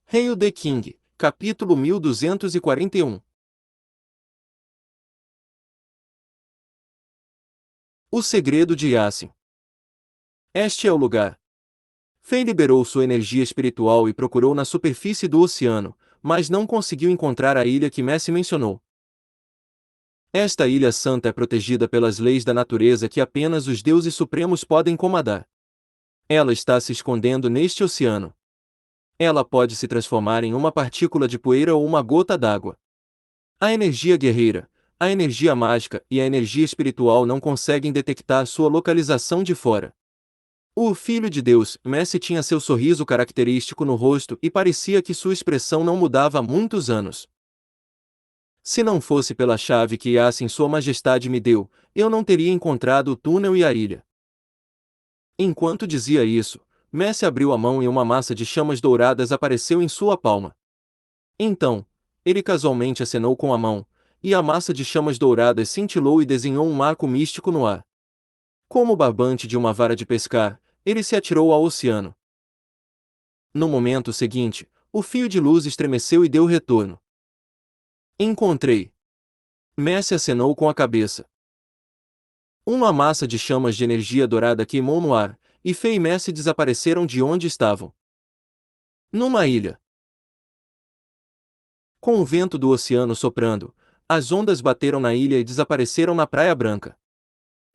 Hail the King, capítulo 1241. O segredo de Yasin. Este é o lugar. Fei liberou sua energia espiritual e procurou na superfície do oceano, mas não conseguiu encontrar a ilha que Messi mencionou. Esta ilha santa é protegida pelas leis da natureza que apenas os deuses supremos podem comandar. Ela está se escondendo neste oceano. Ela pode se transformar em uma partícula de poeira ou uma gota d'água. A energia guerreira, a energia mágica e a energia espiritual não conseguem detectar sua localização de fora. O Filho de Deus, Messi, tinha seu sorriso característico no rosto e parecia que sua expressão não mudava há muitos anos. Se não fosse pela chave que Yasin Sua Majestade me deu, eu não teria encontrado o túnel e a ilha. Enquanto dizia isso, Messi abriu a mão e uma massa de chamas douradas apareceu em sua palma. Então, ele casualmente acenou com a mão, e a massa de chamas douradas cintilou e desenhou um marco místico no ar. Como o barbante de uma vara de pescar, ele se atirou ao oceano. No momento seguinte, o fio de luz estremeceu e deu retorno. Encontrei. Messi acenou com a cabeça. Uma massa de chamas de energia dourada queimou no ar, e Fei e Messi desapareceram de onde estavam. Numa ilha. Com o vento do oceano soprando, as ondas bateram na ilha e desapareceram na Praia Branca.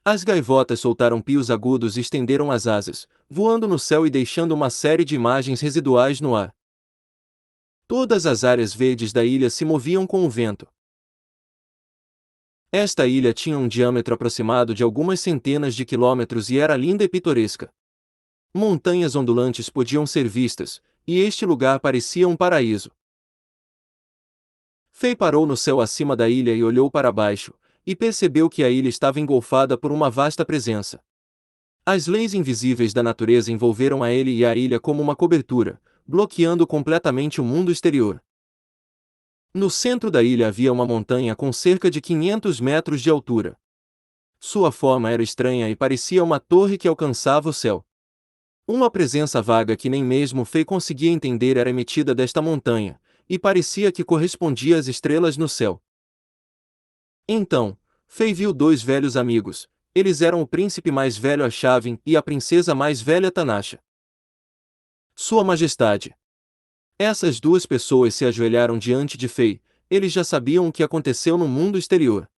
As gaivotas soltaram pios agudos e estenderam as asas, voando no céu e deixando uma série de imagens residuais no ar. Todas as áreas verdes da ilha se moviam com o vento. Esta ilha tinha um diâmetro aproximado de algumas centenas de quilômetros e era linda e pitoresca. Montanhas ondulantes podiam ser vistas, e este lugar parecia um paraíso. Fei parou no céu acima da ilha e olhou para baixo, e percebeu que a ilha estava engolfada por uma vasta presença. As leis invisíveis da natureza envolveram a ele e a ilha como uma cobertura, bloqueando completamente o mundo exterior. No centro da ilha havia uma montanha com cerca de 500 metros de altura. Sua forma era estranha e parecia uma torre que alcançava o céu. Uma presença vaga que nem mesmo Fei conseguia entender era emitida desta montanha, e parecia que correspondia às estrelas no céu. Então, Fei viu dois velhos amigos. Eles eram o príncipe mais velho Arshavin e a princesa mais velha Tanasha. Sua Majestade. Essas duas pessoas se ajoelharam diante de Fei. Eles já sabiam o que aconteceu no mundo exterior.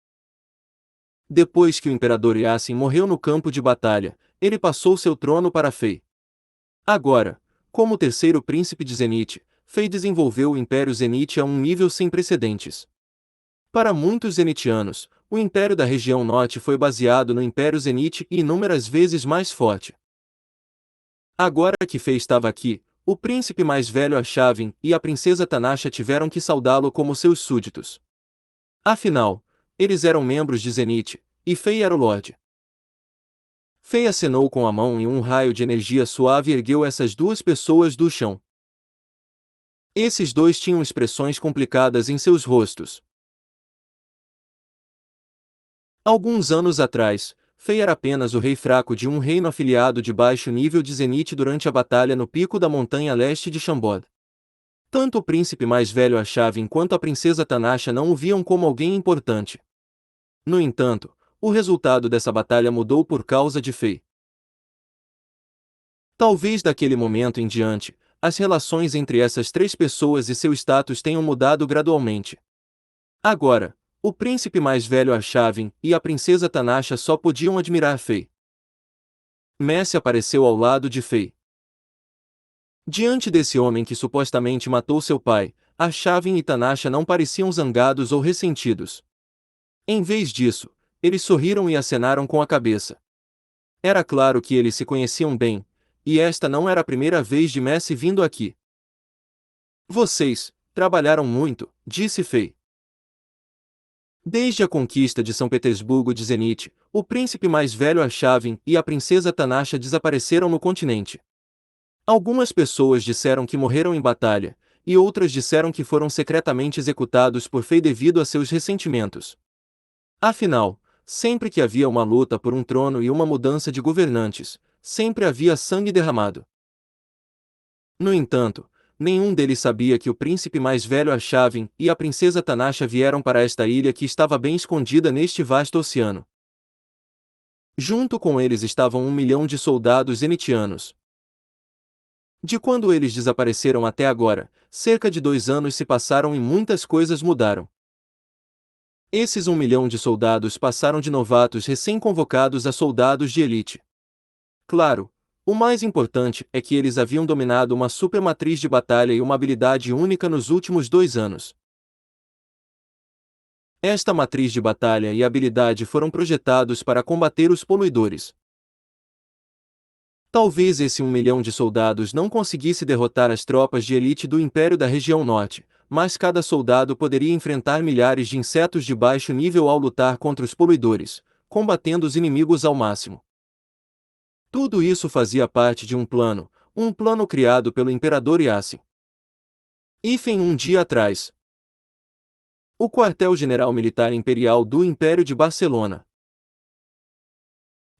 Depois que o imperador Yasin morreu no campo de batalha, ele passou seu trono para Fei. Agora, como terceiro príncipe de Zenith, Fei desenvolveu o Império Zenith a um nível sem precedentes. Para muitos zenitianos, o Império da região norte foi baseado no Império Zenith e inúmeras vezes mais forte. Agora que Fei estava aqui, o príncipe mais velho Arshavin e a princesa Tanasha tiveram que saudá-lo como seus súditos. Afinal, eles eram membros de Zenith, e Fei era o Lorde. Fei acenou com a mão e um raio de energia suave ergueu essas duas pessoas do chão. Esses dois tinham expressões complicadas em seus rostos. Alguns anos atrás, Fei era apenas o rei fraco de um reino afiliado de baixo nível de Zenith durante a batalha no pico da montanha leste de Shambod. Tanto o príncipe mais velho Arshavin quanto a princesa Tanasha não o viam como alguém importante. No entanto, o resultado dessa batalha mudou por causa de Fei. Talvez daquele momento em diante, as relações entre essas três pessoas e seu status tenham mudado gradualmente. Agora, o príncipe mais velho Arshavin e a princesa Tanasha só podiam admirar Fei. Messi apareceu ao lado de Fei. Diante desse homem que supostamente matou seu pai, Arshavin e Tanasha não pareciam zangados ou ressentidos. Em vez disso, eles sorriram e acenaram com a cabeça. Era claro que eles se conheciam bem, e esta não era a primeira vez de Messi vindo aqui. Vocês trabalharam muito, disse Fei. Desde a conquista de São Petersburgo de Zenith, o príncipe mais velho Arshavin e a princesa Tanasha desapareceram no continente. Algumas pessoas disseram que morreram em batalha, e outras disseram que foram secretamente executados por Fei devido a seus ressentimentos. Afinal, sempre que havia uma luta por um trono e uma mudança de governantes, sempre havia sangue derramado. No entanto, nenhum deles sabia que o príncipe mais velho Arshavin e a princesa Tanasha vieram para esta ilha que estava bem escondida neste vasto oceano. Junto com eles estavam 1 milhão de soldados zenitianos. De quando eles desapareceram até agora, cerca de 2 anos se passaram e muitas coisas mudaram. Esses 1 milhão de soldados passaram de novatos recém-convocados a soldados de elite. Claro, o mais importante é que eles haviam dominado uma supermatriz de batalha e uma habilidade única nos últimos 2 anos. Esta matriz de batalha e habilidade foram projetados para combater os poluidores. Talvez esse 1 milhão de soldados não conseguisse derrotar as tropas de elite do Império da região norte, mas cada soldado poderia enfrentar milhares de insetos de baixo nível ao lutar contra os poluidores, combatendo os inimigos ao máximo. Tudo isso fazia parte de um plano criado pelo Imperador Yasin. Um dia atrás. O quartel-general militar imperial do Império de Barcelona.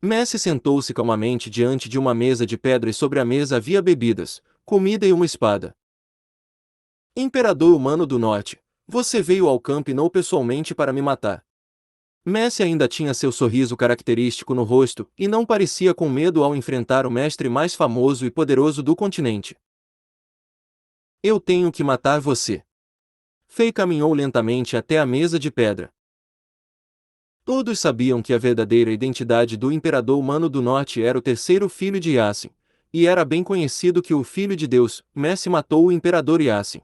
Messi sentou-se calmamente diante de uma mesa de pedra e sobre a mesa havia bebidas, comida e uma espada. Imperador humano do Norte, você veio ao Camp Nou pessoalmente para me matar. Messi ainda tinha seu sorriso característico no rosto e não parecia com medo ao enfrentar o mestre mais famoso e poderoso do continente. Eu tenho que matar você. Fei caminhou lentamente até a mesa de pedra. Todos sabiam que a verdadeira identidade do Imperador Humano do Norte era o terceiro filho de Yasin, e era bem conhecido que o Filho de Deus, Messi, matou o Imperador Yasin.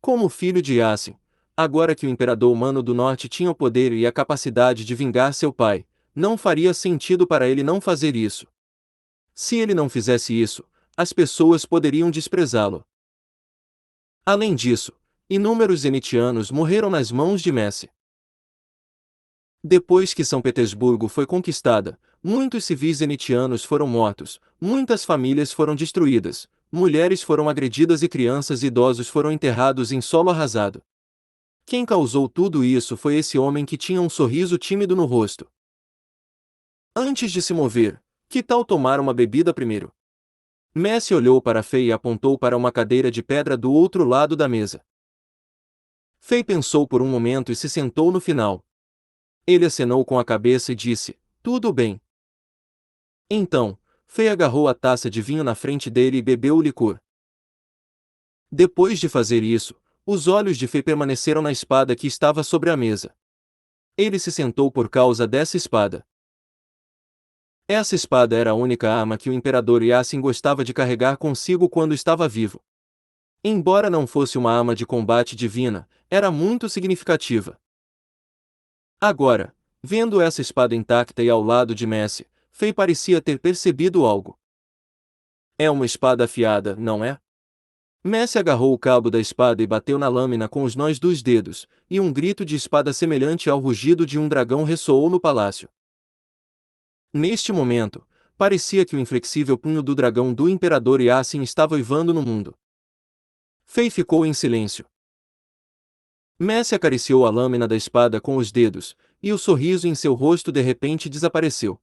Como filho de Yasin, agora que o Imperador Humano do Norte tinha o poder e a capacidade de vingar seu pai, não faria sentido para ele não fazer isso. Se ele não fizesse isso, as pessoas poderiam desprezá-lo. Além disso, inúmeros zenitianos morreram nas mãos de Messi. Depois que São Petersburgo foi conquistada, muitos civis zenitianos foram mortos, muitas famílias foram destruídas, mulheres foram agredidas e crianças e idosos foram enterrados em solo arrasado. Quem causou tudo isso foi esse homem que tinha um sorriso tímido no rosto. Antes de se mover, que tal tomar uma bebida primeiro? Messi olhou para Fei e apontou para uma cadeira de pedra do outro lado da mesa. Fei pensou por um momento e se sentou no final. Ele acenou com a cabeça e disse, tudo bem. Então, Fei agarrou a taça de vinho na frente dele e bebeu o licor. Depois de fazer isso, os olhos de Fei permaneceram na espada que estava sobre a mesa. Ele se sentou por causa dessa espada. Essa espada era a única arma que o Imperador Yasin gostava de carregar consigo quando estava vivo. Embora não fosse uma arma de combate divina, era muito significativa. Agora, vendo essa espada intacta e ao lado de Messi, Fei parecia ter percebido algo. É uma espada afiada, não é? Messi agarrou o cabo da espada e bateu na lâmina com os nós dos dedos, e um grito de espada semelhante ao rugido de um dragão ressoou no palácio. Neste momento, parecia que o inflexível punho do dragão do Imperador Yasin estava uivando no mundo. Fei ficou em silêncio. Messi acariciou a lâmina da espada com os dedos, e o sorriso em seu rosto de repente desapareceu.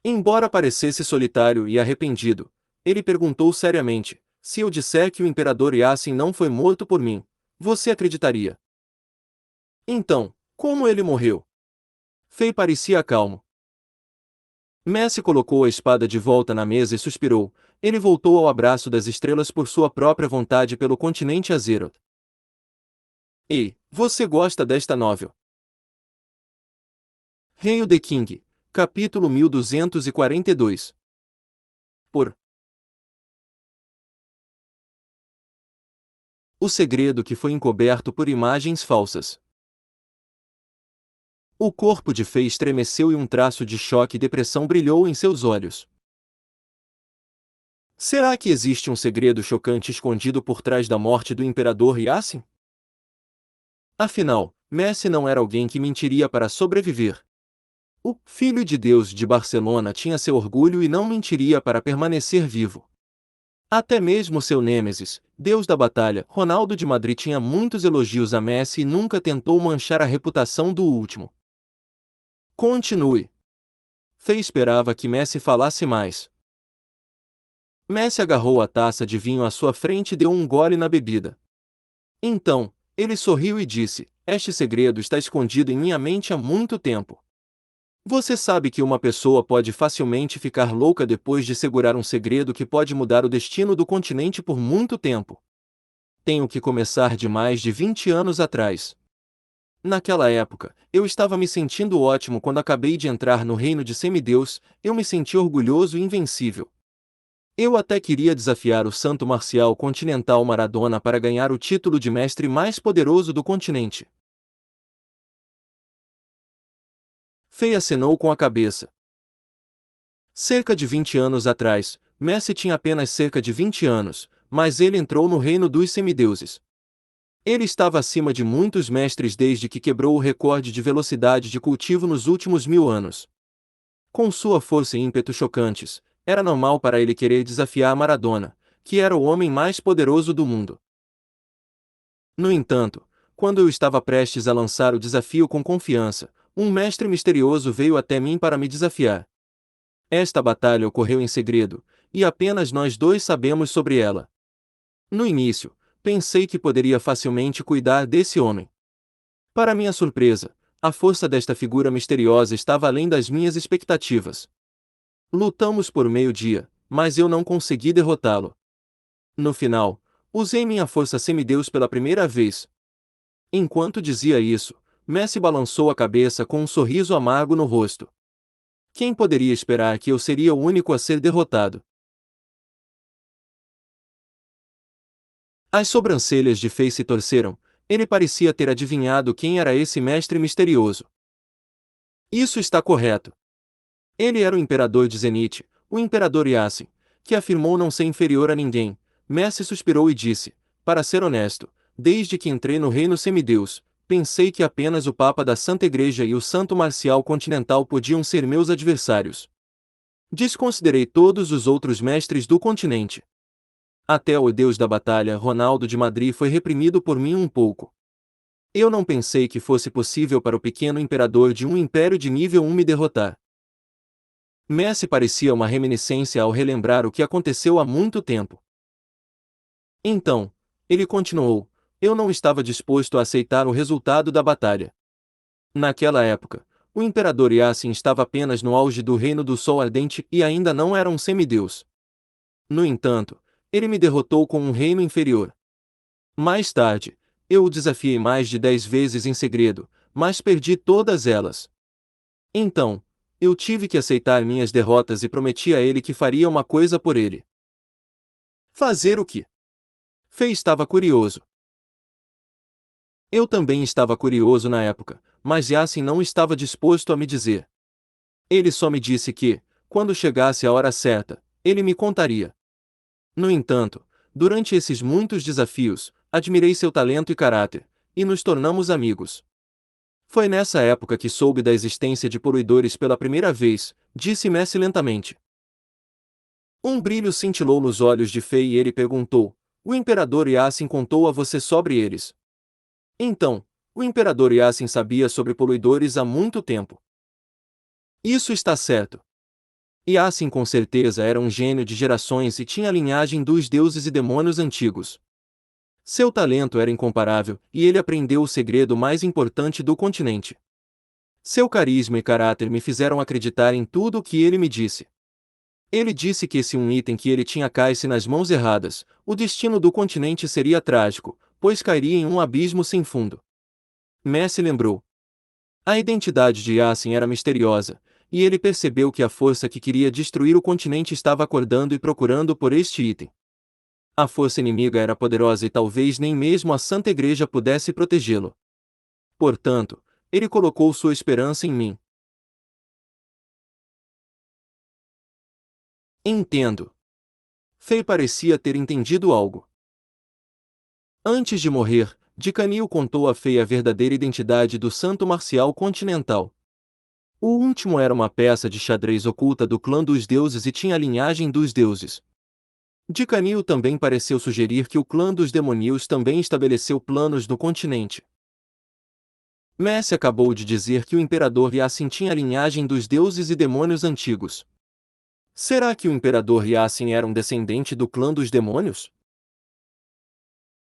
Embora parecesse solitário e arrependido, ele perguntou seriamente, se eu disser que o Imperador Yasin não foi morto por mim, você acreditaria? Então, como ele morreu? Fei parecia calmo. Messi colocou a espada de volta na mesa e suspirou, ele voltou ao abraço das estrelas por sua própria vontade pelo continente Azeroth. Ei, você gosta desta novel? Hail the King, capítulo 1242. Por O segredo que foi encoberto por imagens falsas. O corpo de Fei estremeceu e um traço de choque e depressão brilhou em seus olhos. Será que existe um segredo chocante escondido por trás da morte do Imperador Yasin? Afinal, Messi não era alguém que mentiria para sobreviver. O Filho de Deus de Barcelona tinha seu orgulho e não mentiria para permanecer vivo. Até mesmo seu nêmesis, Deus da Batalha, Ronaldo de Madrid tinha muitos elogios a Messi e nunca tentou manchar a reputação do último. Continue. Fei esperava que Messi falasse mais. Messi agarrou a taça de vinho à sua frente e deu um gole na bebida. Então, ele sorriu e disse: Este segredo está escondido em minha mente há muito tempo. Você sabe que uma pessoa pode facilmente ficar louca depois de segurar um segredo que pode mudar o destino do continente por muito tempo. Tenho que começar de mais de 20 anos atrás. Naquela época, eu estava me sentindo ótimo quando acabei de entrar no reino de semideus, eu me senti orgulhoso e invencível. Eu até queria desafiar o santo marcial continental Maradona para ganhar o título de mestre mais poderoso do continente. Fei acenou com a cabeça. Cerca de 20 anos atrás, Messi tinha apenas cerca de 20 anos, mas ele entrou no reino dos semideuses. Ele estava acima de muitos mestres desde que quebrou o recorde de velocidade de cultivo nos últimos 1000 anos. Com sua força e ímpeto chocantes, era normal para ele querer desafiar Maradona, que era o homem mais poderoso do mundo. No entanto, quando eu estava prestes a lançar o desafio com confiança, um mestre misterioso veio até mim para me desafiar. Esta batalha ocorreu em segredo, e apenas nós dois sabemos sobre ela. No início, pensei que poderia facilmente cuidar desse homem. Para minha surpresa, a força desta figura misteriosa estava além das minhas expectativas. Lutamos por meio-dia, mas eu não consegui derrotá-lo. No final, usei minha força semideus pela primeira vez. Enquanto dizia isso, Messi balançou a cabeça com um sorriso amargo no rosto. Quem poderia esperar que eu seria o único a ser derrotado? As sobrancelhas de Fei se torceram, ele parecia ter adivinhado quem era esse mestre misterioso. Isso está correto. Ele era o imperador de Zenith, o imperador Yasin, que afirmou não ser inferior a ninguém. Messi suspirou e disse: Para ser honesto, desde que entrei no reino semideus, pensei que apenas o Papa da Santa Igreja e o Santo Marcial Continental podiam ser meus adversários. Desconsiderei todos os outros mestres do continente. Até o deus da batalha, Ronaldo de Madrid, foi reprimido por mim um pouco. Eu não pensei que fosse possível para o pequeno imperador de um império de nível 1 me derrotar. Messi parecia uma reminiscência ao relembrar o que aconteceu há muito tempo. Então, ele continuou, eu não estava disposto a aceitar o resultado da batalha. Naquela época, o imperador Yasin estava apenas no auge do reino do Sol Ardente e ainda não era um semideus. No entanto, ele me derrotou com um reino inferior. Mais tarde, eu o desafiei mais de 10 vezes em segredo, mas perdi todas elas. Então, eu tive que aceitar minhas derrotas e prometi a ele que faria uma coisa por ele. Fazer o quê? Fei estava curioso. Eu também estava curioso na época, mas Yasin não estava disposto a me dizer. Ele só me disse que, quando chegasse a hora certa, ele me contaria. No entanto, durante esses muitos desafios, admirei seu talento e caráter, e nos tornamos amigos. Foi nessa época que soube da existência de poluidores pela primeira vez, disse Messi lentamente. Um brilho cintilou nos olhos de Fei e ele perguntou: O imperador Yasin contou a você sobre eles? Então, o imperador Yasin sabia sobre poluidores há muito tempo. Isso está certo. Yasin com certeza era um gênio de gerações e tinha a linhagem dos deuses e demônios antigos. Seu talento era incomparável, e ele aprendeu o segredo mais importante do continente. Seu carisma e caráter me fizeram acreditar em tudo o que ele me disse. Ele disse que se um item que ele tinha caísse nas mãos erradas, o destino do continente seria trágico, pois cairia em um abismo sem fundo. Messi lembrou. A identidade de Yasin era misteriosa, e ele percebeu que a força que queria destruir o continente estava acordando e procurando por este item. A força inimiga era poderosa e talvez nem mesmo a Santa Igreja pudesse protegê-lo. Portanto, ele colocou sua esperança em mim. Entendo. Fei parecia ter entendido algo. Antes de morrer, Dicanil contou a Fei a verdadeira identidade do Santo Marcial Continental. O último era uma peça de xadrez oculta do clã dos deuses e tinha a linhagem dos deuses. Dicanil também pareceu sugerir que o clã dos demônios também estabeleceu planos no continente. Messi acabou de dizer que o imperador Yasin tinha a linhagem dos deuses e demônios antigos. Será que o Imperador Yasin era um descendente do clã dos demônios?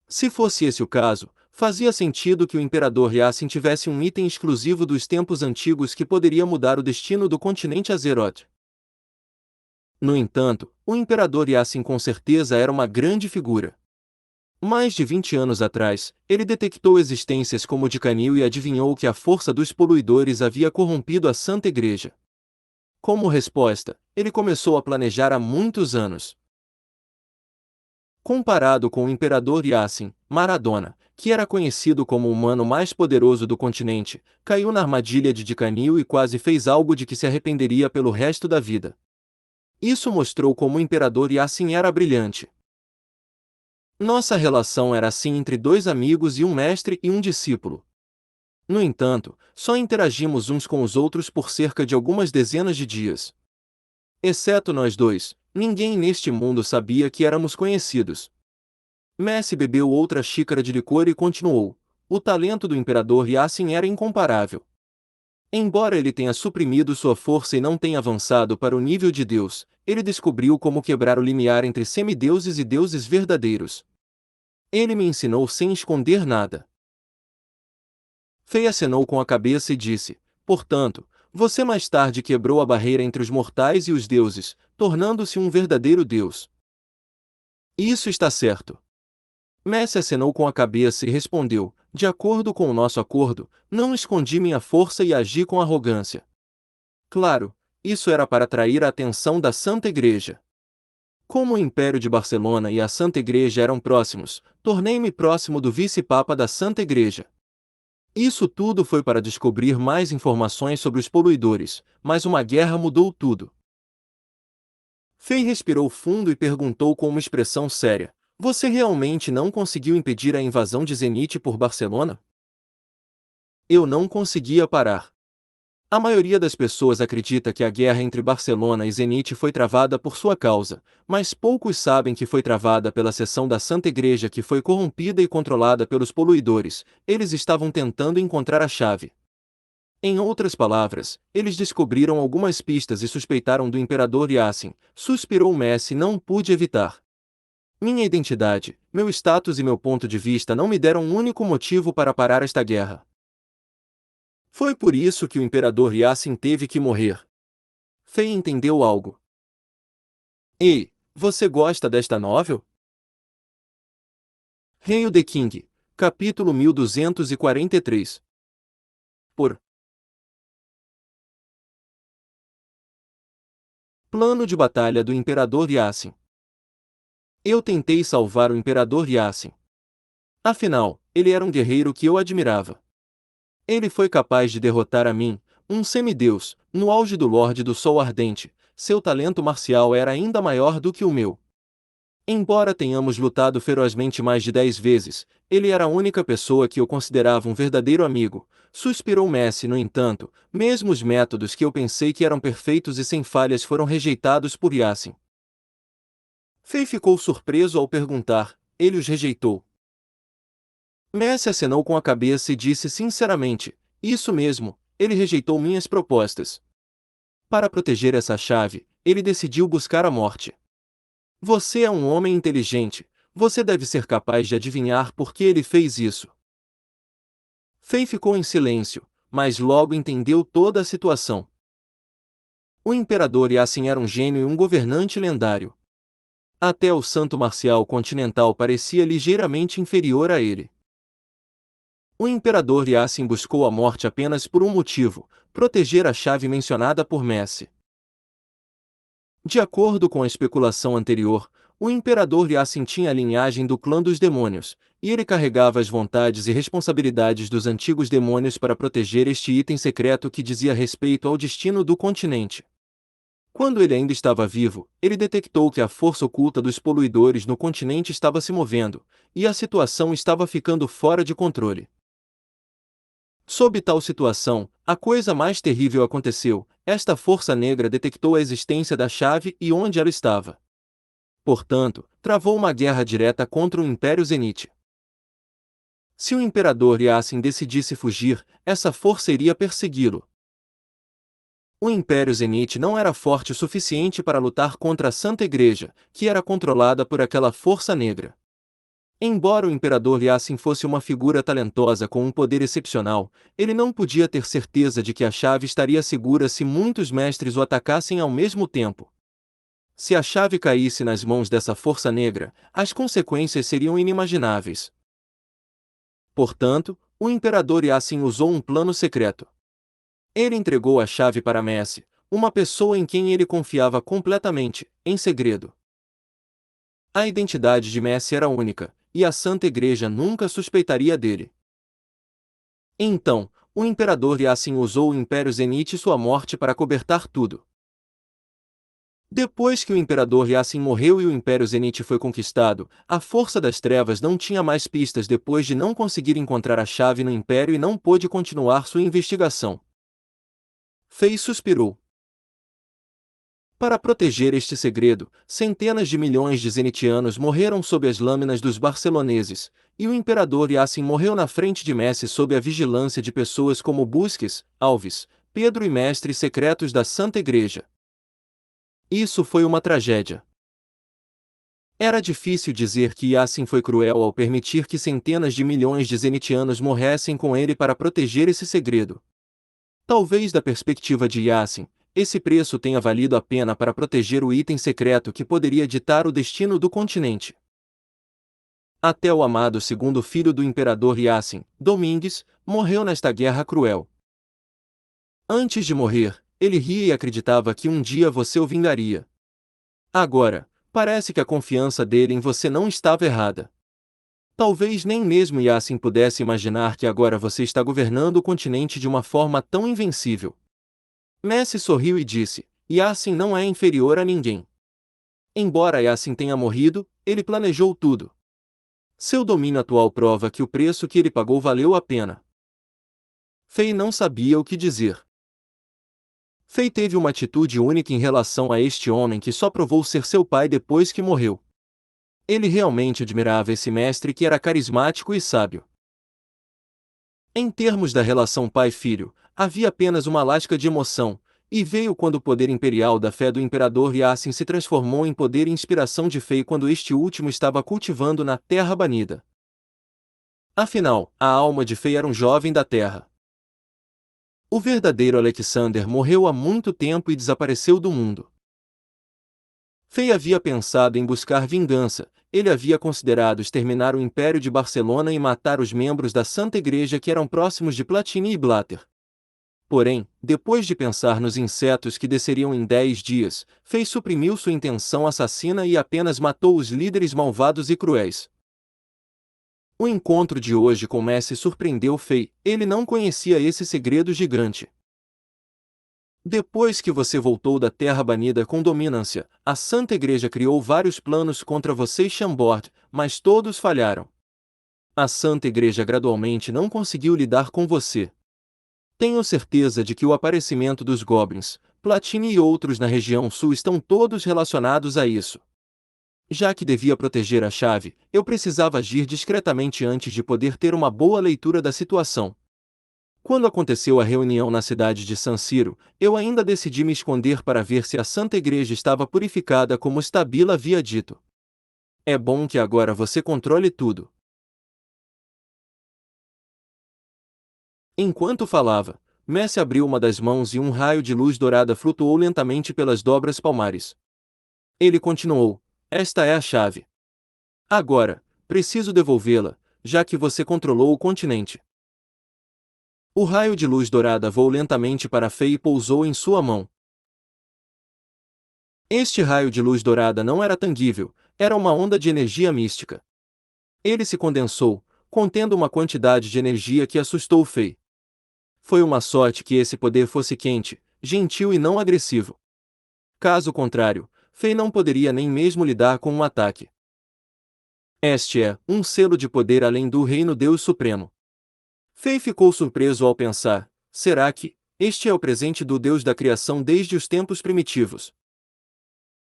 Se fosse esse o caso, fazia sentido que o Imperador Yasin tivesse um item exclusivo dos tempos antigos que poderia mudar o destino do continente Azeroth. No entanto, o Imperador Yasin com certeza era uma grande figura. Mais de 20 anos atrás, ele detectou existências como o de Canil e adivinhou que a força dos poluidores havia corrompido a Santa Igreja. Como resposta, ele começou a planejar há muitos anos. Comparado com o Imperador Yasin, Maradona, que era conhecido como o humano mais poderoso do continente, caiu na armadilha de Canil e quase fez algo de que se arrependeria pelo resto da vida. Isso mostrou como o Imperador Yasin era brilhante. Nossa relação era assim entre dois amigos e um mestre e um discípulo. No entanto, só interagimos uns com os outros por cerca de algumas dezenas de dias. Exceto nós dois, ninguém neste mundo sabia que éramos conhecidos. Messi bebeu outra xícara de licor e continuou. O talento do Imperador Yasin era incomparável. Embora ele tenha suprimido sua força e não tenha avançado para o nível de Deus, ele descobriu como quebrar o limiar entre semideuses e deuses verdadeiros. Ele me ensinou sem esconder nada. Fei acenou com a cabeça e disse: portanto, você mais tarde quebrou a barreira entre os mortais e os deuses, tornando-se um verdadeiro deus. Isso está certo. Messi acenou com a cabeça e respondeu: de acordo com o nosso acordo, não escondi minha força e agi com arrogância. Claro, isso era para atrair a atenção da Santa Igreja. Como o Império de Barcelona e a Santa Igreja eram próximos, tornei-me próximo do vice-papa da Santa Igreja. Isso tudo foi para descobrir mais informações sobre os poluidores, mas uma guerra mudou tudo. Fei respirou fundo e perguntou com uma expressão séria: você realmente não conseguiu impedir a invasão de Zenith por Barcelona? Eu não conseguia parar. A maioria das pessoas acredita que a guerra entre Barcelona e Zenith foi travada por sua causa, mas poucos sabem que foi travada pela seção da Santa Igreja que foi corrompida e controlada pelos poluidores. Eles estavam tentando encontrar a chave. Em outras palavras, eles descobriram algumas pistas e suspeitaram do Imperador Yasin. Suspirou Messi e não pude evitar. Minha identidade, meu status e meu ponto de vista não me deram um único motivo para parar esta guerra. Foi por isso que o Imperador Yasin teve que morrer. Fei entendeu algo. Ei, você gosta desta novel? Hail the King, capítulo 1243. Por Plano de batalha do Imperador Yasin. Eu tentei salvar o Imperador Yasin. Afinal, ele era um guerreiro que eu admirava. Ele foi capaz de derrotar a mim, um semideus, no auge do Lorde do Sol Ardente. Seu talento marcial era ainda maior do que o meu. Embora tenhamos lutado ferozmente mais de 10 vezes, ele era a única pessoa que eu considerava um verdadeiro amigo. Suspirou Messi, no entanto, mesmo os métodos que eu pensei que eram perfeitos e sem falhas foram rejeitados por Yasin. Fei ficou surpreso ao perguntar: ele os rejeitou? Messi acenou com a cabeça e disse sinceramente: isso mesmo, ele rejeitou minhas propostas. Para proteger essa chave, ele decidiu buscar a morte. Você é um homem inteligente, você deve ser capaz de adivinhar por que ele fez isso. Fei ficou em silêncio, mas logo entendeu toda a situação. O Imperador Yasin era um gênio e um governante lendário. Até o Santo Marcial Continental parecia ligeiramente inferior a ele. O Imperador Yasin buscou a morte apenas por um motivo: proteger a chave mencionada por Messi. De acordo com a especulação anterior, o Imperador Yasin tinha a linhagem do clã dos demônios, e ele carregava as vontades e responsabilidades dos antigos demônios para proteger este item secreto que dizia respeito ao destino do continente. Quando ele ainda estava vivo, ele detectou que a força oculta dos poluidores no continente estava se movendo, e a situação estava ficando fora de controle. Sob tal situação, a coisa mais terrível aconteceu: esta força negra detectou a existência da chave e onde ela estava. Portanto, travou uma guerra direta contra o Império Zenith. Se o Imperador Yasin decidisse fugir, essa força iria persegui-lo. O Império Zenite não era forte o suficiente para lutar contra a Santa Igreja, que era controlada por aquela força negra. Embora o Imperador Yassin fosse uma figura talentosa com um poder excepcional, ele não podia ter certeza de que a chave estaria segura se muitos mestres o atacassem ao mesmo tempo. Se a chave caísse nas mãos dessa força negra, as consequências seriam inimagináveis. Portanto, o Imperador Yassin usou um plano secreto. Ele entregou a chave para Messi, uma pessoa em quem ele confiava completamente, em segredo. A identidade de Messi era única, e a Santa Igreja nunca suspeitaria dele. Então, o Imperador Yassin usou o Império Zenite e sua morte para cobertar tudo. Depois que o Imperador Yassin morreu e o Império Zenite foi conquistado, a Força das Trevas não tinha mais pistas depois de não conseguir encontrar a chave no Império e não pôde continuar sua investigação. Fei suspirou. Para proteger este segredo, centenas de milhões de zenitianos morreram sob as lâminas dos barceloneses, e o Imperador Yassin morreu na frente de Messi sob a vigilância de pessoas como Busques, Alves, Pedro e mestres secretos da Santa Igreja. Isso foi uma tragédia. Era difícil dizer que Yassin foi cruel ao permitir que centenas de milhões de zenitianos morressem com ele para proteger esse segredo. Talvez da perspectiva de Yassin, esse preço tenha valido a pena para proteger o item secreto que poderia ditar o destino do continente. Até o amado segundo filho do imperador Yassin, Domingues, morreu nesta guerra cruel. Antes de morrer, ele ria e acreditava que um dia você o vingaria. Agora, parece que a confiança dele em você não estava errada. Talvez nem mesmo Yassin pudesse imaginar que agora você está governando o continente de uma forma tão invencível. Messi sorriu e disse: Yassin não é inferior a ninguém. Embora Yassin tenha morrido, ele planejou tudo. Seu domínio atual prova que o preço que ele pagou valeu a pena. Fei não sabia o que dizer. Fei teve uma atitude única em relação a este homem que só provou ser seu pai depois que morreu. Ele realmente admirava esse mestre que era carismático e sábio. Em termos da relação pai-filho, havia apenas uma lasca de emoção, e veio quando o poder imperial da fé do imperador Yassin se transformou em poder e inspiração de Fei quando este último estava cultivando na Terra Banida. Afinal, a alma de Fei era um jovem da Terra. O verdadeiro Alexander morreu há muito tempo e desapareceu do mundo. Fei havia pensado em buscar vingança, ele havia considerado exterminar o Império de Barcelona e matar os membros da Santa Igreja que eram próximos de Platini e Blatter. Porém, depois de pensar nos insetos que desceriam em 10 dias, Fei suprimiu sua intenção assassina e apenas matou os líderes malvados e cruéis. O encontro de hoje com Messi surpreendeu Fei, ele não conhecia esse segredo gigante. Depois que você voltou da Terra Banida com dominância, a Santa Igreja criou vários planos contra você e Chambord, mas todos falharam. A Santa Igreja gradualmente não conseguiu lidar com você. Tenho certeza de que o aparecimento dos Goblins, Platini e outros na região sul estão todos relacionados a isso. Já que devia proteger a chave, eu precisava agir discretamente antes de poder ter uma boa leitura da situação. Quando aconteceu a reunião na cidade de San Siro, eu ainda decidi me esconder para ver se a Santa Igreja estava purificada como Stabila havia dito. É bom que agora você controle tudo. Enquanto falava, Messi abriu uma das mãos e um raio de luz dourada flutuou lentamente pelas dobras palmares. Ele continuou: Esta é a chave. Agora, preciso devolvê-la, já que você controlou o continente. O raio de luz dourada voou lentamente para Fei e pousou em sua mão. Este raio de luz dourada não era tangível, era uma onda de energia mística. Ele se condensou, contendo uma quantidade de energia que assustou Fei. Foi uma sorte que esse poder fosse quente, gentil e não agressivo. Caso contrário, Fei não poderia nem mesmo lidar com um ataque. Este é um selo de poder além do Reino Deus Supremo. Fei ficou surpreso ao pensar: será que este é o presente do Deus da criação desde os tempos primitivos?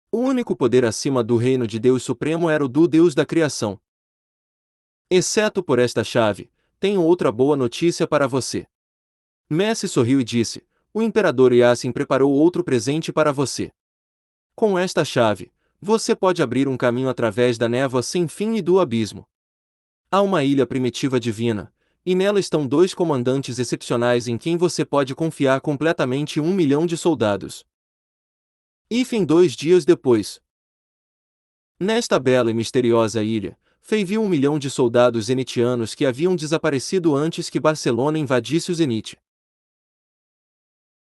O único poder acima do reino de Deus Supremo era o do Deus da criação. Exceto por esta chave, tenho outra boa notícia para você. Messi sorriu e disse: o imperador Yasin preparou outro presente para você. Com esta chave, você pode abrir um caminho através da névoa sem fim e do abismo. Há uma ilha primitiva divina, e nela estão dois comandantes excepcionais em quem você pode confiar completamente 1 milhão de soldados. Ifem 2 dias depois. Nesta bela e misteriosa ilha, Fei viu 1 milhão de soldados zenitianos que haviam desaparecido antes que Barcelona invadisse o Zenit.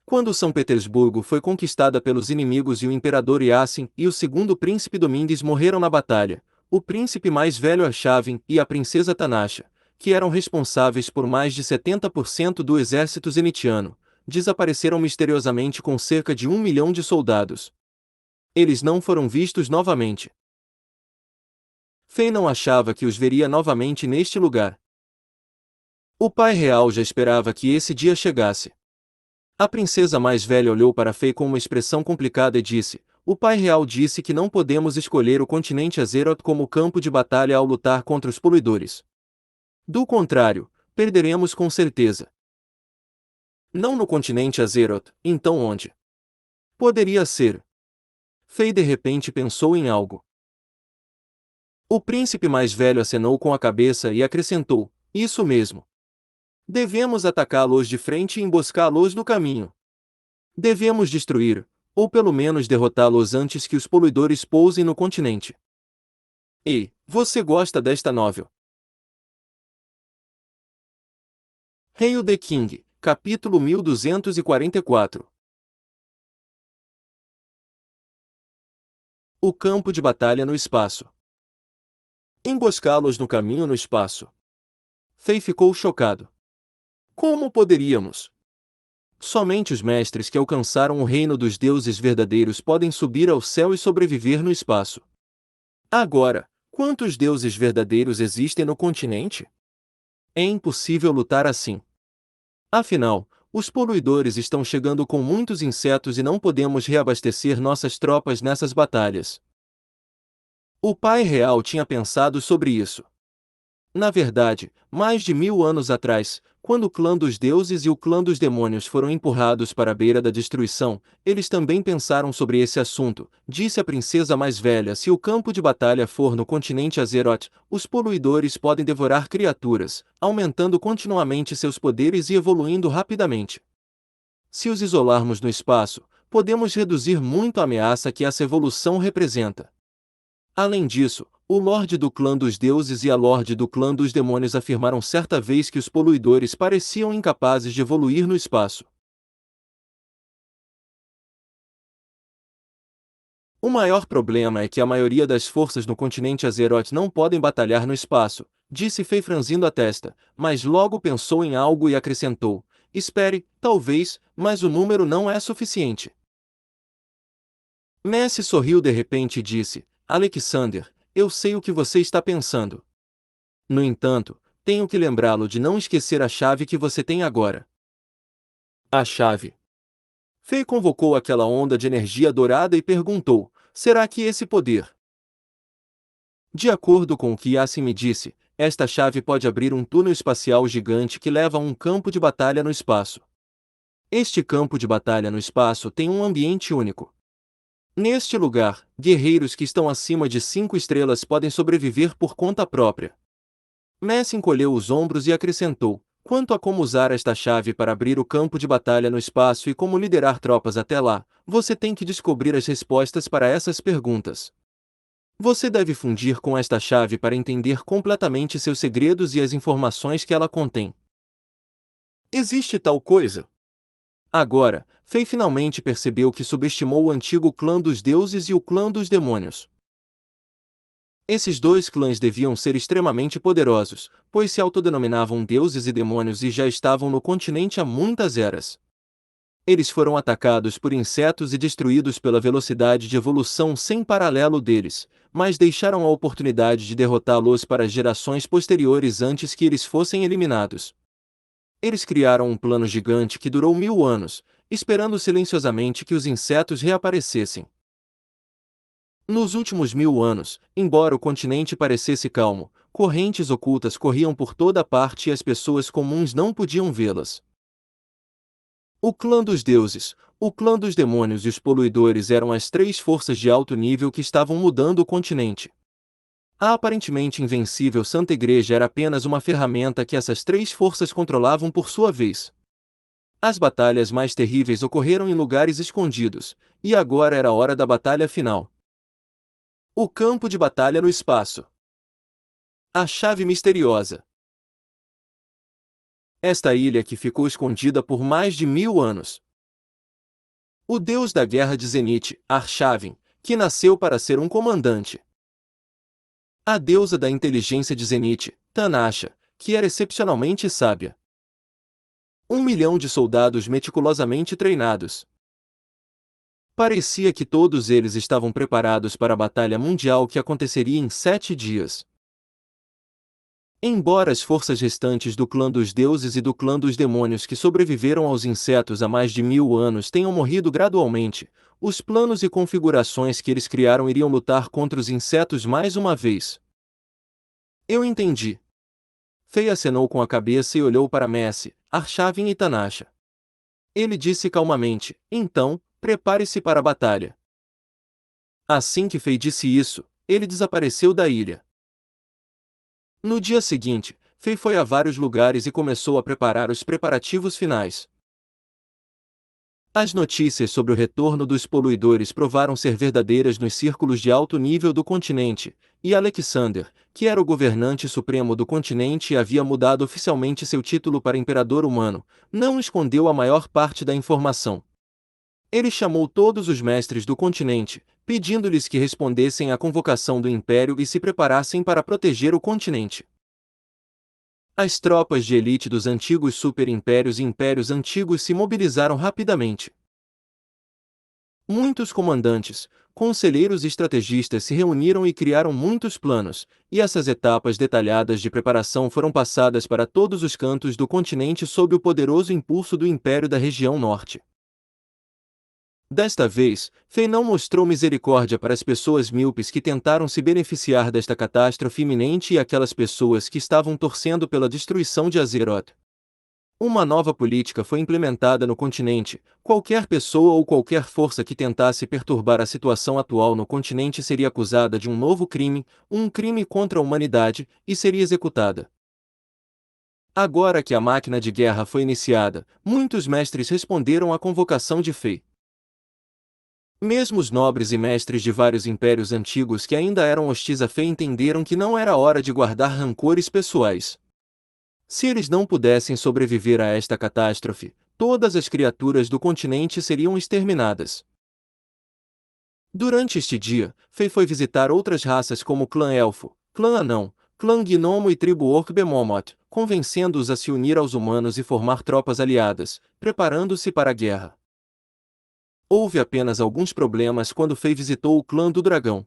Quando São Petersburgo foi conquistada pelos inimigos e o imperador Yasin e o segundo príncipe Domingues morreram na batalha, o príncipe mais velho Arshavin e a princesa Tanasha, que eram responsáveis por mais de 70% do exército zenitiano, desapareceram misteriosamente com cerca de 1 milhão de soldados. Eles não foram vistos novamente. Fei não achava que os veria novamente neste lugar. O pai real já esperava que esse dia chegasse. A princesa mais velha olhou para Fei com uma expressão complicada e disse: o pai real disse que não podemos escolher o continente Azeroth como campo de batalha ao lutar contra os poluidores. Do contrário, perderemos com certeza. Não no continente Azeroth, então onde? Poderia ser. Fei de repente pensou em algo. O príncipe mais velho acenou com a cabeça e acrescentou: isso mesmo. Devemos atacá-los de frente e emboscá-los no caminho. Devemos destruir, ou pelo menos derrotá-los antes que os poluidores pousem no continente. Ei, você gosta desta novel? Hail the King, capítulo 1244. O campo de batalha no espaço. Emboscá-los no caminho no espaço. Fei ficou chocado. Como poderíamos? Somente os mestres que alcançaram o reino dos deuses verdadeiros podem subir ao céu e sobreviver no espaço. Agora, quantos deuses verdadeiros existem no continente? É impossível lutar assim. Afinal, os poluidores estão chegando com muitos insetos e não podemos reabastecer nossas tropas nessas batalhas. O pai real tinha pensado sobre isso. Na verdade, mais de 1000 anos atrás, quando o clã dos deuses e o clã dos demônios foram empurrados para a beira da destruição, eles também pensaram sobre esse assunto, disse a princesa mais velha: se o campo de batalha for no continente Azeroth, os poluidores podem devorar criaturas, aumentando continuamente seus poderes e evoluindo rapidamente. Se os isolarmos no espaço, podemos reduzir muito a ameaça que essa evolução representa. Além disso, o Lorde do Clã dos Deuses e a Lorde do Clã dos Demônios afirmaram certa vez que os poluidores pareciam incapazes de evoluir no espaço. O maior problema é que a maioria das forças no continente Azeroth não podem batalhar no espaço, disse Fei franzindo a testa, mas logo pensou em algo e acrescentou: espere, talvez, mas o número não é suficiente. Messi sorriu de repente e disse: Alexander, eu sei o que você está pensando. No entanto, tenho que lembrá-lo de não esquecer a chave que você tem agora. A chave. Fei convocou aquela onda de energia dourada e perguntou: será que esse poder? De acordo com o que Yasin me disse, esta chave pode abrir um túnel espacial gigante que leva a um campo de batalha no espaço. Este campo de batalha no espaço tem um ambiente único. Neste lugar, guerreiros que estão acima de 5 estrelas podem sobreviver por conta própria. Messi encolheu os ombros e acrescentou: quanto a como usar esta chave para abrir o campo de batalha no espaço e como liderar tropas até lá, você tem que descobrir as respostas para essas perguntas. Você deve fundir com esta chave para entender completamente seus segredos e as informações que ela contém. Existe tal coisa? Agora, Fei finalmente percebeu que subestimou o antigo clã dos deuses e o clã dos demônios. Esses dois clãs deviam ser extremamente poderosos, pois se autodenominavam deuses e demônios e já estavam no continente há muitas eras. Eles foram atacados por insetos e destruídos pela velocidade de evolução sem paralelo deles, mas deixaram a oportunidade de derrotá-los para gerações posteriores antes que eles fossem eliminados. Eles criaram um plano gigante que durou 1000 anos, esperando silenciosamente que os insetos reaparecessem. Nos últimos 1000 anos, embora o continente parecesse calmo, correntes ocultas corriam por toda parte e as pessoas comuns não podiam vê-las. O clã dos deuses, o clã dos demônios e os poluidores eram as três forças de alto nível que estavam mudando o continente. A aparentemente invencível Santa Igreja era apenas uma ferramenta que essas três forças controlavam por sua vez. As batalhas mais terríveis ocorreram em lugares escondidos, e agora era a hora da batalha final. O campo de batalha no espaço. A chave misteriosa. Esta ilha que ficou escondida por mais de 1000 anos. O deus da guerra de Zenith, Arshavin, que nasceu para ser um comandante. A deusa da inteligência de Zenith, Tanasha, que era excepcionalmente sábia. 1 milhão de soldados meticulosamente treinados. Parecia que todos eles estavam preparados para a batalha mundial que aconteceria em 7 dias. Embora as forças restantes do clã dos deuses e do clã dos demônios que sobreviveram aos insetos há mais de 1000 anos tenham morrido gradualmente, os planos e configurações que eles criaram iriam lutar contra os insetos mais uma vez. Eu entendi. Fei acenou com a cabeça e olhou para Messi, Arshavin e Tanasha. Ele disse calmamente, então, prepare-se para a batalha. Assim que Fei disse isso, ele desapareceu da ilha. No dia seguinte, Fei foi a vários lugares e começou a preparar os preparativos finais. As notícias sobre o retorno dos poluidores provaram ser verdadeiras nos círculos de alto nível do continente, e Alexander, que era o governante supremo do continente e havia mudado oficialmente seu título para Imperador Humano, não escondeu a maior parte da informação. Ele chamou todos os mestres do continente, pedindo-lhes que respondessem à convocação do Império e se preparassem para proteger o continente. As tropas de elite dos antigos super-impérios e impérios antigos se mobilizaram rapidamente. Muitos comandantes, conselheiros e estrategistas se reuniram e criaram muitos planos, e essas etapas detalhadas de preparação foram passadas para todos os cantos do continente sob o poderoso impulso do Império da região norte. Desta vez, Fei não mostrou misericórdia para as pessoas míopes que tentaram se beneficiar desta catástrofe iminente e aquelas pessoas que estavam torcendo pela destruição de Azeroth. Uma nova política foi implementada no continente: qualquer pessoa ou qualquer força que tentasse perturbar a situação atual no continente seria acusada de um novo crime, um crime contra a humanidade, e seria executada. Agora que a máquina de guerra foi iniciada, muitos mestres responderam à convocação de Fei. Mesmo os nobres e mestres de vários impérios antigos que ainda eram hostis a Fei entenderam que não era hora de guardar rancores pessoais. Se eles não pudessem sobreviver a esta catástrofe, todas as criaturas do continente seriam exterminadas. Durante este dia, Fei foi visitar outras raças como o clã Elfo, clã Anão, clã Gnomo e tribo Orc-Behemoth, convencendo-os a se unir aos humanos e formar tropas aliadas, preparando-se para a guerra. Houve apenas alguns problemas quando Fei visitou o clã do dragão.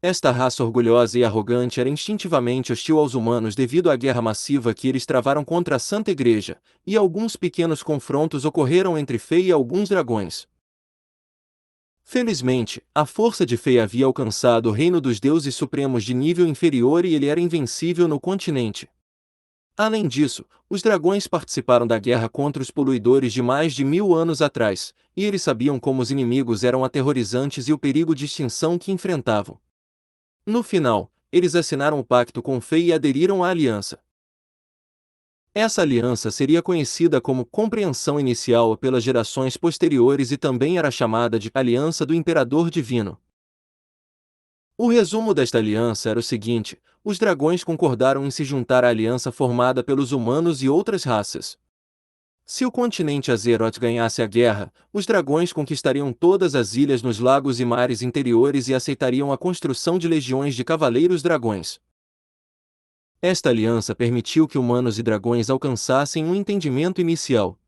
Esta raça orgulhosa e arrogante era instintivamente hostil aos humanos devido à guerra massiva que eles travaram contra a Santa Igreja, e alguns pequenos confrontos ocorreram entre Fei e alguns dragões. Felizmente, a força de Fei havia alcançado o reino dos deuses supremos de nível inferior e ele era invencível no continente. Além disso, os dragões participaram da guerra contra os poluidores de mais de 1000 anos atrás, e eles sabiam como os inimigos eram aterrorizantes e o perigo de extinção que enfrentavam. No final, eles assinaram o pacto com Fei e aderiram à aliança. Essa aliança seria conhecida como Compreensão Inicial pelas gerações posteriores e também era chamada de Aliança do Imperador Divino. O resumo desta aliança era o seguinte: os dragões concordaram em se juntar à aliança formada pelos humanos e outras raças. Se o continente Azeroth ganhasse a guerra, os dragões conquistariam todas as ilhas nos lagos e mares interiores e aceitariam a construção de legiões de cavaleiros dragões. Esta aliança permitiu que humanos e dragões alcançassem um entendimento inicial.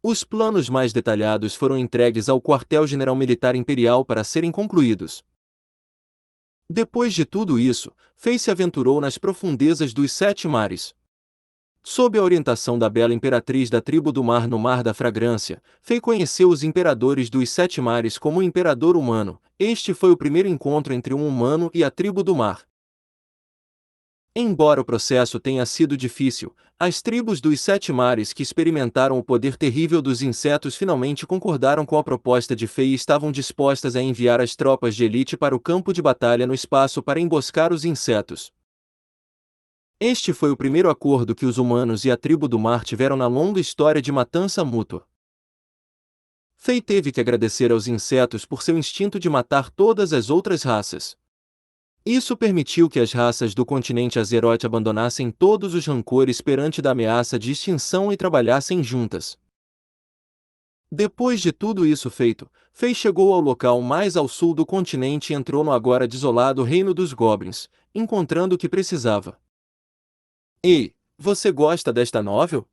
Os planos mais detalhados foram entregues ao Quartel-General Militar Imperial para serem concluídos. Depois de tudo isso, Fei se aventurou nas profundezas dos 7 mares. Sob a orientação da bela imperatriz da tribo do mar no Mar da Fragrância, Fei conheceu os imperadores dos 7 mares como o Imperador Humano. Este foi o primeiro encontro entre um humano e a tribo do mar. Embora o processo tenha sido difícil, as tribos dos Sete Mares que experimentaram o poder terrível dos insetos finalmente concordaram com a proposta de Fei e estavam dispostas a enviar as tropas de elite para o campo de batalha no espaço para emboscar os insetos. Este foi o primeiro acordo que os humanos e a tribo do mar tiveram na longa história de matança mútua. Fei teve que agradecer aos insetos por seu instinto de matar todas as outras raças. Isso permitiu que as raças do continente Azeroth abandonassem todos os rancores perante da ameaça de extinção e trabalhassem juntas. Depois de tudo isso feito, Fei chegou ao local mais ao sul do continente e entrou no agora desolado Reino dos Goblins, encontrando o que precisava. Ei, você gosta desta novel?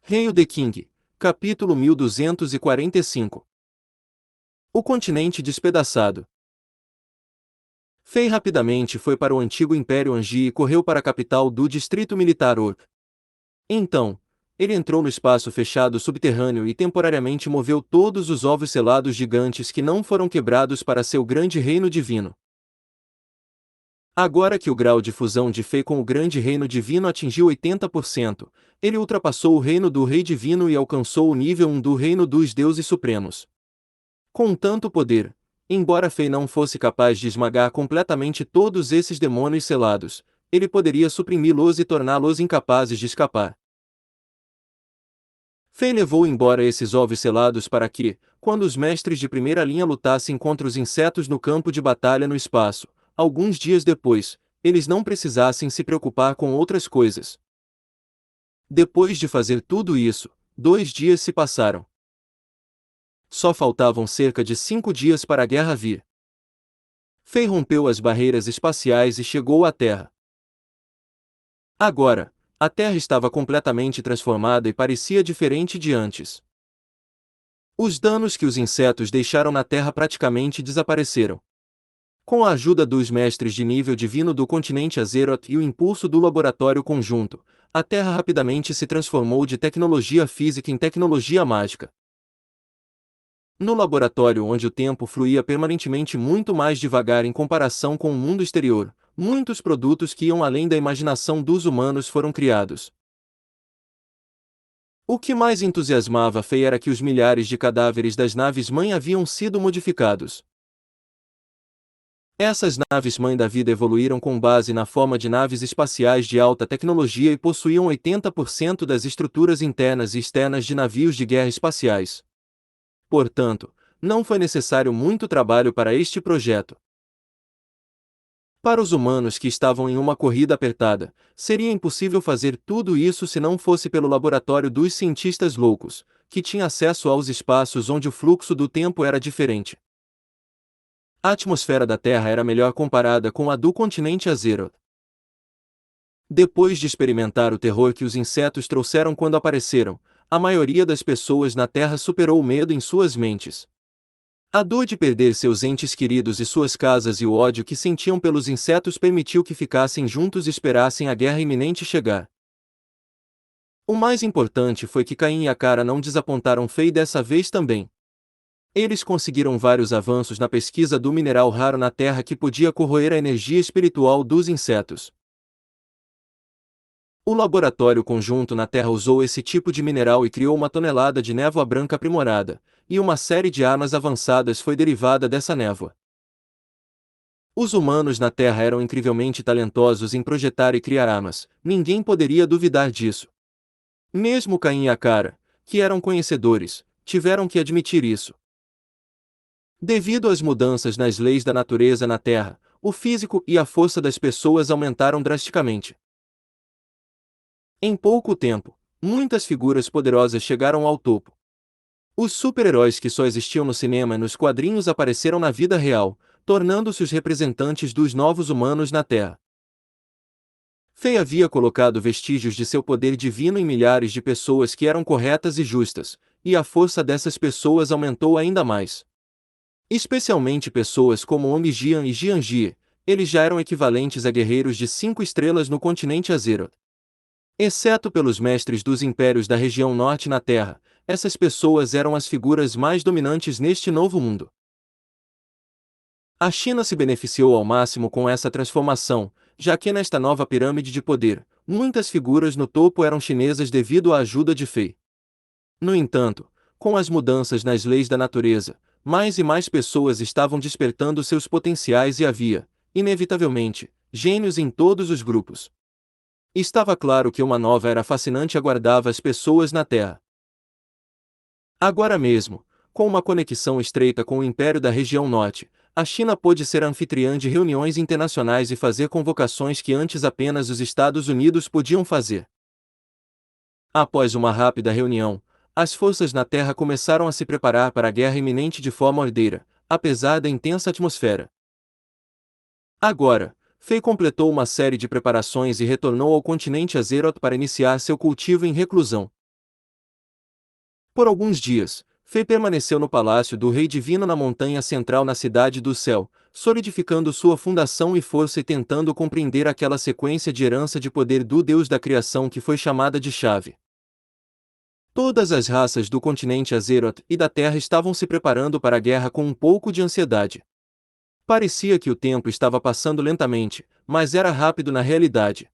Hail the King, capítulo 1245. O continente despedaçado. Fei rapidamente foi para o antigo Império Angi e correu para a capital do distrito militar Orc. Então, ele entrou no espaço fechado subterrâneo e temporariamente moveu todos os ovos selados gigantes que não foram quebrados para seu grande reino divino. Agora que o grau de fusão de Fei com o grande reino divino atingiu 80%, ele ultrapassou o reino do Rei Divino e alcançou o nível 1 do reino dos deuses supremos. Com tanto poder, embora Fei não fosse capaz de esmagar completamente todos esses demônios selados, ele poderia suprimi-los e torná-los incapazes de escapar. Fei levou embora esses ovos selados para que, quando os mestres de primeira linha lutassem contra os insetos no campo de batalha no espaço, alguns dias depois, eles não precisassem se preocupar com outras coisas. Depois de fazer tudo isso, 2 dias se passaram. Só faltavam cerca de 5 dias para a guerra vir. Fei rompeu as barreiras espaciais e chegou à Terra. Agora, a Terra estava completamente transformada e parecia diferente de antes. Os danos que os insetos deixaram na Terra praticamente desapareceram. Com a ajuda dos mestres de nível divino do continente Azeroth e o impulso do laboratório conjunto, a Terra rapidamente se transformou de tecnologia física em tecnologia mágica. No laboratório onde o tempo fluía permanentemente muito mais devagar em comparação com o mundo exterior, muitos produtos que iam além da imaginação dos humanos foram criados. O que mais entusiasmava Fei era que os milhares de cadáveres das naves-mãe haviam sido modificados. Essas naves-mãe da vida evoluíram com base na forma de naves espaciais de alta tecnologia e possuíam 80% das estruturas internas e externas de navios de guerra espaciais. Portanto, não foi necessário muito trabalho para este projeto. Para os humanos que estavam em uma corrida apertada, seria impossível fazer tudo isso se não fosse pelo laboratório dos cientistas loucos, que tinha acesso aos espaços onde o fluxo do tempo era diferente. A atmosfera da Terra era melhor comparada com a do continente Azeroth. Depois de experimentar o terror que os insetos trouxeram quando apareceram, a maioria das pessoas na Terra superou o medo em suas mentes. A dor de perder seus entes queridos e suas casas e o ódio que sentiam pelos insetos permitiu que ficassem juntos e esperassem a guerra iminente chegar. O mais importante foi que Caim e Akara não desapontaram Fei dessa vez também. Eles conseguiram vários avanços na pesquisa do mineral raro na Terra que podia corroer a energia espiritual dos insetos. O laboratório conjunto na Terra usou esse tipo de mineral e criou uma tonelada de névoa branca aprimorada, e uma série de armas avançadas foi derivada dessa névoa. Os humanos na Terra eram incrivelmente talentosos em projetar e criar armas, ninguém poderia duvidar disso. Mesmo Caim e Akara, que eram conhecedores, tiveram que admitir isso. Devido às mudanças nas leis da natureza na Terra, o físico e a força das pessoas aumentaram drasticamente. Em pouco tempo, muitas figuras poderosas chegaram ao topo. Os super-heróis que só existiam no cinema e nos quadrinhos apareceram na vida real, tornando-se os representantes dos novos humanos na Terra. Fei havia colocado vestígios de seu poder divino em milhares de pessoas que eram corretas e justas, e a força dessas pessoas aumentou ainda mais. Especialmente pessoas como Omijian e Jianjie, eles já eram equivalentes a guerreiros de 5 estrelas no continente Azeroth. Exceto pelos mestres dos impérios da região norte na Terra, essas pessoas eram as figuras mais dominantes neste novo mundo. A China se beneficiou ao máximo com essa transformação, já que nesta nova pirâmide de poder, muitas figuras no topo eram chinesas devido à ajuda de Fei. No entanto, com as mudanças nas leis da natureza, mais e mais pessoas estavam despertando seus potenciais e havia, inevitavelmente, gênios em todos os grupos. Estava claro que uma nova era fascinante aguardava as pessoas na Terra. Agora mesmo, com uma conexão estreita com o Império da região Norte, a China pôde ser anfitriã de reuniões internacionais e fazer convocações que antes apenas os Estados Unidos podiam fazer. Após uma rápida reunião, as forças na Terra começaram a se preparar para a guerra iminente de forma ordeira, apesar da intensa atmosfera. Agora, Fei completou uma série de preparações e retornou ao continente Azeroth para iniciar seu cultivo em reclusão. Por alguns dias, Fei permaneceu no palácio do Rei Divino na montanha central na Cidade do Céu, solidificando sua fundação e força e tentando compreender aquela sequência de herança de poder do Deus da criação que foi chamada de chave. Todas as raças do continente Azeroth e da Terra estavam se preparando para a guerra com um pouco de ansiedade. Parecia que o tempo estava passando lentamente, mas era rápido na realidade.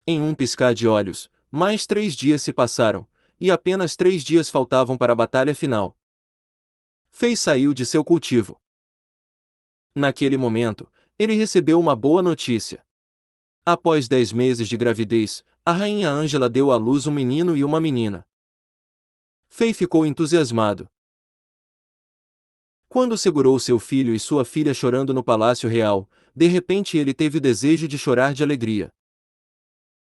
Em um piscar de olhos, mais 3 dias se passaram, e apenas 3 dias faltavam para a batalha final. Fei saiu de seu cultivo. Naquele momento, ele recebeu uma boa notícia. Após 10 meses de gravidez, a rainha Ângela deu à luz um menino e uma menina. Fei ficou entusiasmado. Quando segurou seu filho e sua filha chorando no palácio real, de repente ele teve o desejo de chorar de alegria.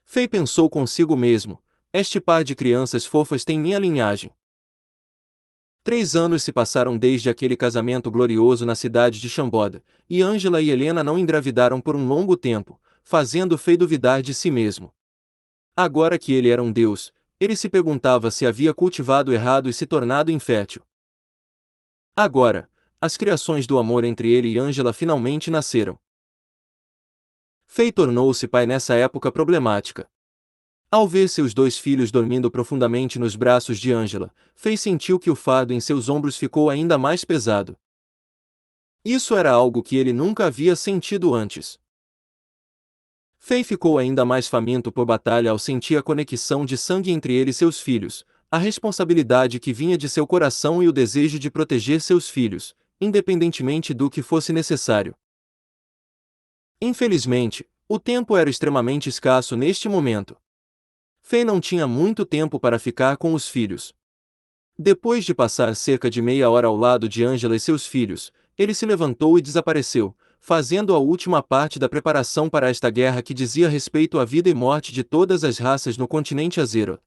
Fei pensou consigo mesmo: este par de crianças fofas tem minha linhagem. 3 anos se passaram desde aquele casamento glorioso na cidade de Chamboda, e Ângela e Helena não engravidaram por um longo tempo, fazendo Fei duvidar de si mesmo. Agora que ele era um deus, ele se perguntava se havia cultivado errado e se tornado infértil. Agora, as criações do amor entre ele e Ângela finalmente nasceram. Fei tornou-se pai nessa época problemática. Ao ver seus 2 filhos dormindo profundamente nos braços de Ângela, Fei sentiu que o fardo em seus ombros ficou ainda mais pesado. Isso era algo que ele nunca havia sentido antes. Fei ficou ainda mais faminto por batalha ao sentir a conexão de sangue entre ele e seus filhos, a responsabilidade que vinha de seu coração e o desejo de proteger seus filhos, independentemente do que fosse necessário. Infelizmente, o tempo era extremamente escasso neste momento. Fei não tinha muito tempo para ficar com os filhos. Depois de passar cerca de meia hora ao lado de Ângela e seus filhos, ele se levantou e desapareceu, fazendo a última parte da preparação para esta guerra que dizia respeito à vida e morte de todas as raças no continente Azeroth.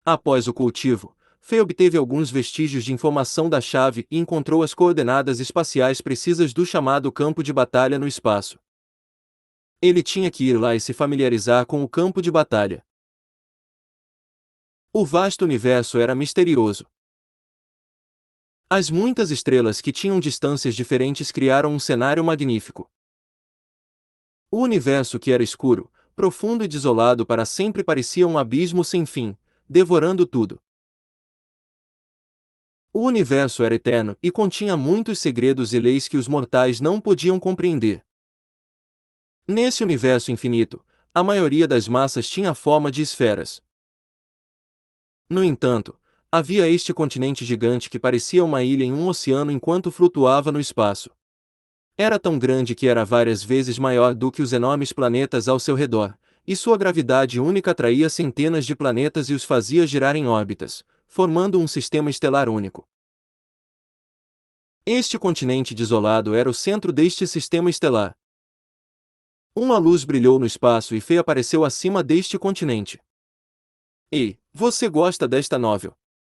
Após o cultivo, Fei obteve alguns vestígios de informação da chave e encontrou as coordenadas espaciais precisas do chamado campo de batalha no espaço. Ele tinha que ir lá e se familiarizar com o campo de batalha. O vasto universo era misterioso. As muitas estrelas que tinham distâncias diferentes criaram um cenário magnífico. O universo que era escuro, profundo e desolado para sempre parecia um abismo sem fim, devorando tudo. O universo era eterno e continha muitos segredos e leis que os mortais não podiam compreender. Nesse universo infinito, a maioria das massas tinha a forma de esferas. No entanto, havia este continente gigante que parecia uma ilha em um oceano enquanto flutuava no espaço. Era tão grande que era várias vezes maior do que os enormes planetas ao seu redor, e sua gravidade única atraía centenas de planetas e os fazia girar em órbitas, formando um sistema estelar único. Este continente desolado era o centro deste sistema estelar. Uma luz brilhou no espaço e Fei apareceu acima deste continente. Ei, você gosta desta novel?